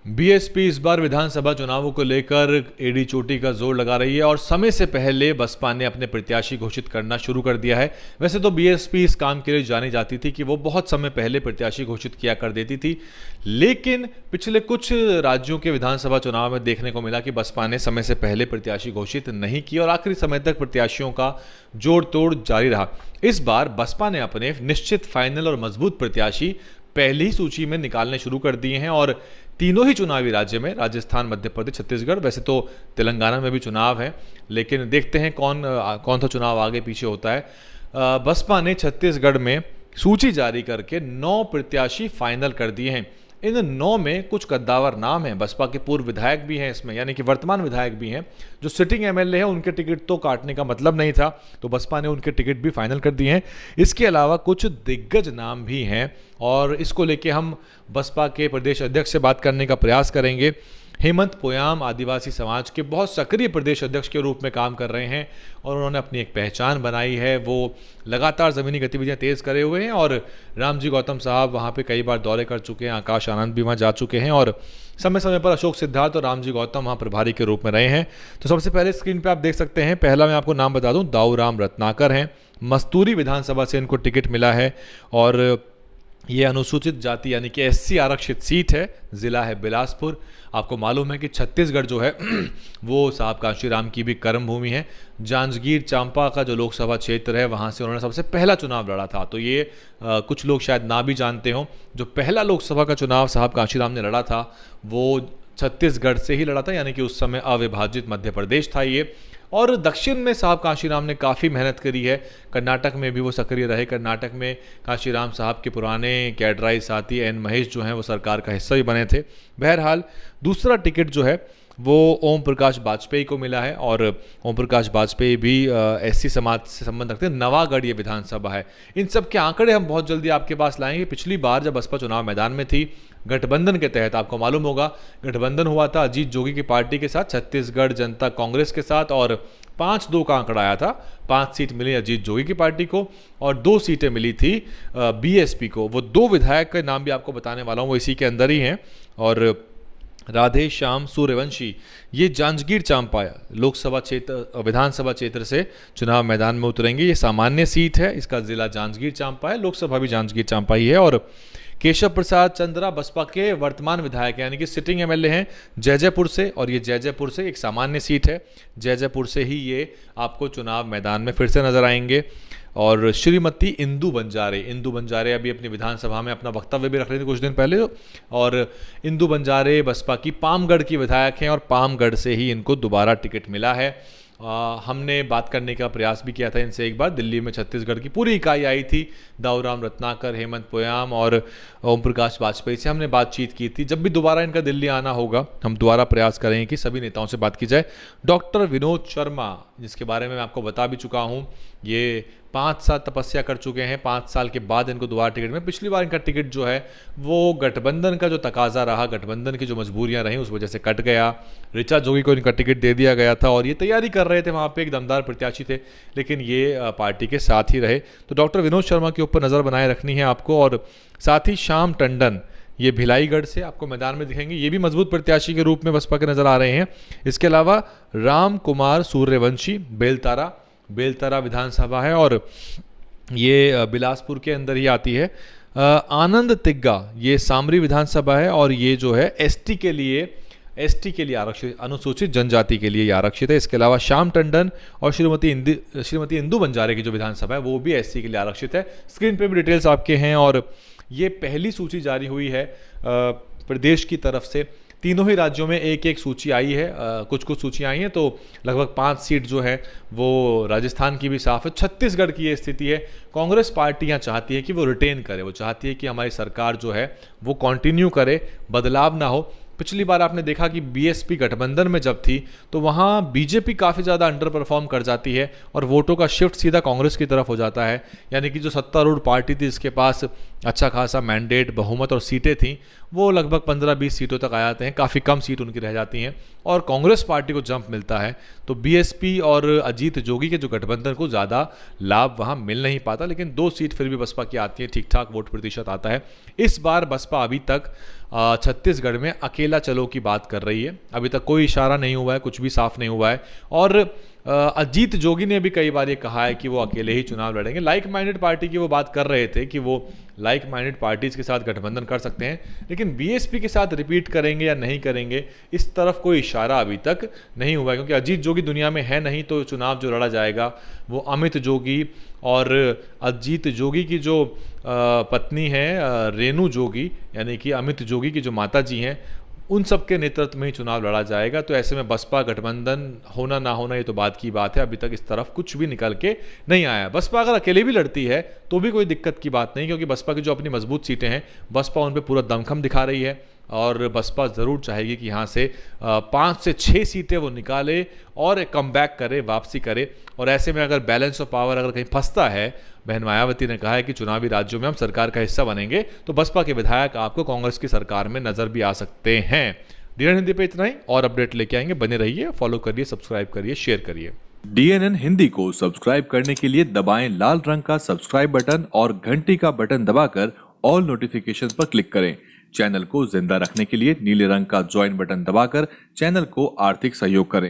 BSP इस बार विधानसभा चुनावों को लेकर एड़ी चोटी का जोर लगा रही है और समय से पहले बसपा ने अपने प्रत्याशी घोषित करना शुरू कर दिया है। वैसे तो बीएसपी इस काम के लिए जानी जाती थी कि वो बहुत समय पहले प्रत्याशी घोषित किया कर देती थी, लेकिन पिछले कुछ राज्यों के विधानसभा चुनाव में देखने को मिला कि बसपा ने समय से पहले प्रत्याशी घोषित नहीं किया और आखिरी समय तक प्रत्याशियों का जोड़ तोड़ जारी रहा। इस बार बसपा ने अपने निश्चित, फाइनल और मजबूत प्रत्याशी पहली ही सूची में निकालने शुरू कर दिए हैं और तीनों ही चुनावी राज्य में, राजस्थान, मध्य प्रदेश, छत्तीसगढ़, वैसे तो तेलंगाना में भी चुनाव है, लेकिन देखते हैं कौन सा चुनाव आगे पीछे होता है। बसपा ने छत्तीसगढ़ में सूची जारी करके 9 प्रत्याशी फाइनल कर दिए हैं। इन 9 में कुछ कद्दावर नाम हैं, बसपा के पूर्व विधायक भी हैं इसमें, यानी कि वर्तमान विधायक भी हैं। जो सिटिंग एमएलए हैं उनके टिकट तो काटने का मतलब नहीं था, तो बसपा ने उनके टिकट भी फाइनल कर दिए हैं। इसके अलावा कुछ दिग्गज नाम भी हैं और इसको लेके हम बसपा के प्रदेश अध्यक्ष से बात करने का प्रयास करेंगे। हेमंत पोयाम आदिवासी समाज के बहुत सक्रिय प्रदेश अध्यक्ष के रूप में काम कर रहे हैं और उन्होंने अपनी एक पहचान बनाई है। वो लगातार ज़मीनी गतिविधियां तेज़ करे हुए हैं और रामजी गौतम साहब वहां पे कई बार दौरे कर चुके हैं, आकाश आनंद भी वहां जा चुके हैं और समय समय पर अशोक सिद्धार्थ और रामजी गौतम वहां प्रभारी के रूप में रहे हैं। तो सबसे पहले स्क्रीन पर आप देख सकते हैं, पहला मैं आपको नाम बता दूँ, दाऊराम रत्नाकर हैं। मस्तूरी विधानसभा से इनको टिकट मिला है और ये अनुसूचित जाति यानी कि एससी आरक्षित सीट है, ज़िला है बिलासपुर। आपको मालूम है कि छत्तीसगढ़ जो है वो साहब कांशीराम की भी कर्म भूमि है। जांजगीर चांपा का जो लोकसभा क्षेत्र है वहाँ से उन्होंने सबसे पहला चुनाव लड़ा था, तो ये कुछ लोग शायद ना भी जानते हों, जो पहला लोकसभा का चुनाव साहब कांशीराम ने लड़ा था वो छत्तीसगढ़ से ही लड़ा था, यानी कि उस समय अविभाजित मध्य प्रदेश था ये। और दक्षिण में साहब कांशीराम ने काफ़ी मेहनत करी है, कर्नाटक में भी वो सक्रिय रहे। कर्नाटक में कांशीराम साहब के पुराने कैडराई साथी एन महेश जो हैं वो सरकार का हिस्सा भी बने थे। बहरहाल दूसरा टिकट जो है वो ओम प्रकाश वाजपेयी को मिला है और ओम प्रकाश वाजपेयी भी एससी समाज से संबंध रखते हैं। नवागढ़ ये विधानसभा है। इन सब के आंकड़े हम बहुत जल्दी आपके पास लाएंगे। पिछली बार जब बसपा चुनाव मैदान में थी, गठबंधन के तहत, आपको मालूम होगा गठबंधन हुआ था अजीत जोगी की पार्टी के साथ, छत्तीसगढ़ जनता कांग्रेस के साथ, और 5-2 का आंकड़ा आया था। 5 सीट मिली अजीत जोगी की पार्टी को और 2 सीटें मिली थी बीएसपी को। वो 2 विधायक के नाम भी आपको बताने वाला हूँ, वो इसी के अंदर ही हैं। और राधे श्याम सूर्यवंशी ये जांजगीर चांपा लोकसभा क्षेत्र, विधानसभा क्षेत्र से चुनाव मैदान में उतरेंगे। ये सामान्य सीट है, इसका जिला जांजगीर चांपा है, लोकसभा भी जांजगीर चांपा ही है। और केशव प्रसाद चंद्रा बसपा के वर्तमान विधायक यानी कि सिटिंग एमएलए हैं जैजैपुर से, और ये जैजैपुर से एक सामान्य सीट है, जैजैपुर से ही ये आपको चुनाव मैदान में फिर से नजर आएंगे। और श्रीमती इंदू बंजारे अभी अपनी विधानसभा में अपना वक्तव्य भी रख रही थी कुछ दिन पहले, और इंदू बंजारे बसपा की पामगढ़ की विधायक हैं और पामगढ़ से ही इनको दोबारा टिकट मिला है। हमने बात करने का प्रयास भी किया था इनसे एक बार, दिल्ली में छत्तीसगढ़ की पूरी इकाई आई थी, दाऊराम रत्नाकर, हेमंत पोयाम और ओम प्रकाश वाजपेयी से हमने बातचीत की थी। जब भी दोबारा इनका दिल्ली आना होगा हम दोबारा प्रयास करेंगे कि सभी नेताओं से बात की जाए। डॉक्टर विनोद शर्मा, जिसके बारे में मैं आपको बता भी चुका हूँ, ये 5 साल तपस्या कर चुके हैं, 5 साल के बाद इनको दोबारा टिकट में, पिछली बार इनका टिकट जो है वो गठबंधन का जो तकाजा रहा, गठबंधन की जो मजबूरियां रहीं उस वजह से कट गया। ऋचा जोगी को इनका टिकट दे दिया गया था और ये तैयारी कर रहे थे, वहाँ पे एक दमदार प्रत्याशी थे, लेकिन ये पार्टी के साथ ही रहे। तो डॉक्टर विनोद शर्मा के ऊपर नज़र बनाए रखनी है आपको। और साथ ही श्याम टंडन, ये भिलाईगढ़ से आपको मैदान में दिखेंगे, ये भी मजबूत प्रत्याशी के रूप में बसपा के नजर आ रहे हैं। इसके अलावा राम कुमार सूर्यवंशी, बेलतरा विधानसभा है और ये बिलासपुर के अंदर ही आती है। आनंद तिग्गा, ये सामरी विधानसभा है और ये जो है एसटी के लिए आरक्षित, अनुसूचित जनजाति के लिए आरक्षित है। इसके अलावा श्याम टंडन और श्रीमती इंदू बंजारे की जो विधानसभा है वो भी एससी के लिए आरक्षित है। स्क्रीन पे भी डिटेल्स आपके हैं और ये पहली सूची जारी हुई है प्रदेश की तरफ से। तीनों ही राज्यों में एक एक सूची आई है, कुछ सूचियाँ आई हैं, तो लगभग 5 सीट जो है वो राजस्थान की भी साफ है। छत्तीसगढ़ की ये स्थिति है, कांग्रेस पार्टी यहाँ चाहती है कि वो रिटेन करे, वो चाहती है कि हमारी सरकार जो है वो कंटिन्यू करे, बदलाव ना हो। पिछली बार आपने देखा कि बीएसपी गठबंधन में जब थी तो वहाँ बीजेपी काफ़ी ज़्यादा अंडर परफॉर्म कर जाती है और वोटों का शिफ्ट सीधा कांग्रेस की तरफ हो जाता है, यानी कि जो सत्तारूढ़ पार्टी थी जिसके पास अच्छा खासा मैंडेट, बहुमत और सीटें थीं, वो लगभग 15-20 सीटों तक आ जाते हैं, काफ़ी कम सीट उनकी रह जाती हैं और कांग्रेस पार्टी को जंप मिलता है। तो बीएसपी और अजीत जोगी के जो गठबंधन को ज़्यादा लाभ वहाँ मिल नहीं पाता, लेकिन 2 सीट फिर भी बसपा की आती है, ठीक ठाक वोट प्रतिशत आता है। इस बार बसपा अभी तक छत्तीसगढ़ में अकेला चलो की बात कर रही है। अभी तक कोई इशारा नहीं हुआ है, कुछ भी साफ नहीं हुआ है। और अजीत जोगी ने भी कई बार ये कहा है कि वो अकेले ही चुनाव लड़ेंगे। लाइक माइंडेड पार्टी की वो बात कर रहे थे कि वो लाइक माइंडेड पार्टीज के साथ गठबंधन कर सकते हैं, लेकिन बीएसपी के साथ रिपीट करेंगे या नहीं करेंगे इस तरफ कोई इशारा अभी तक नहीं हुआ है, क्योंकि अजीत जोगी दुनिया में है नहीं। तो चुनाव जो लड़ा जाएगा वो अमित जोगी और अजीत जोगी की जो पत्नी है रेणु जोगी, यानी कि अमित जोगी की जो माता जी हैं, उन सब के नेतृत्व में ही चुनाव लड़ा जाएगा। तो ऐसे में बसपा गठबंधन होना ना होना ये तो बात की बात है। अभी तक इस तरफ कुछ भी निकल के नहीं आया। बसपा अगर अकेले भी लड़ती है तो भी कोई दिक्कत की बात नहीं, क्योंकि बसपा की जो अपनी मजबूत सीटें हैं, बसपा उन पर पूरा दमखम दिखा रही है और बसपा ज़रूर चाहेगी कि यहाँ से 5 से 6 सीटें वो निकाले और कम बैक करे, वापसी करे। और ऐसे में अगर बैलेंस ऑफ पावर अगर कहीं फंसता है, बहन मायावती ने कहा है कि चुनावी राज्यों में हम सरकार का हिस्सा बनेंगे, तो बसपा के विधायक आपको कांग्रेस की सरकार में नजर भी आ सकते हैं। डीएनएन हिंदी पे इतना ही, और अपडेट लेके आएंगे। बने रहिए, फॉलो करिए, सब्सक्राइब करिए, शेयर करिए। डीएनएन हिंदी को सब्सक्राइब करने के लिए दबाएं लाल रंग का सब्सक्राइब बटन और घंटी का बटन दबाकर ऑल नोटिफिकेशन पर क्लिक करें। चैनल को जिंदा रखने के लिए नीले रंग का ज्वाइन बटन दबाकर चैनल को आर्थिक सहयोग करें।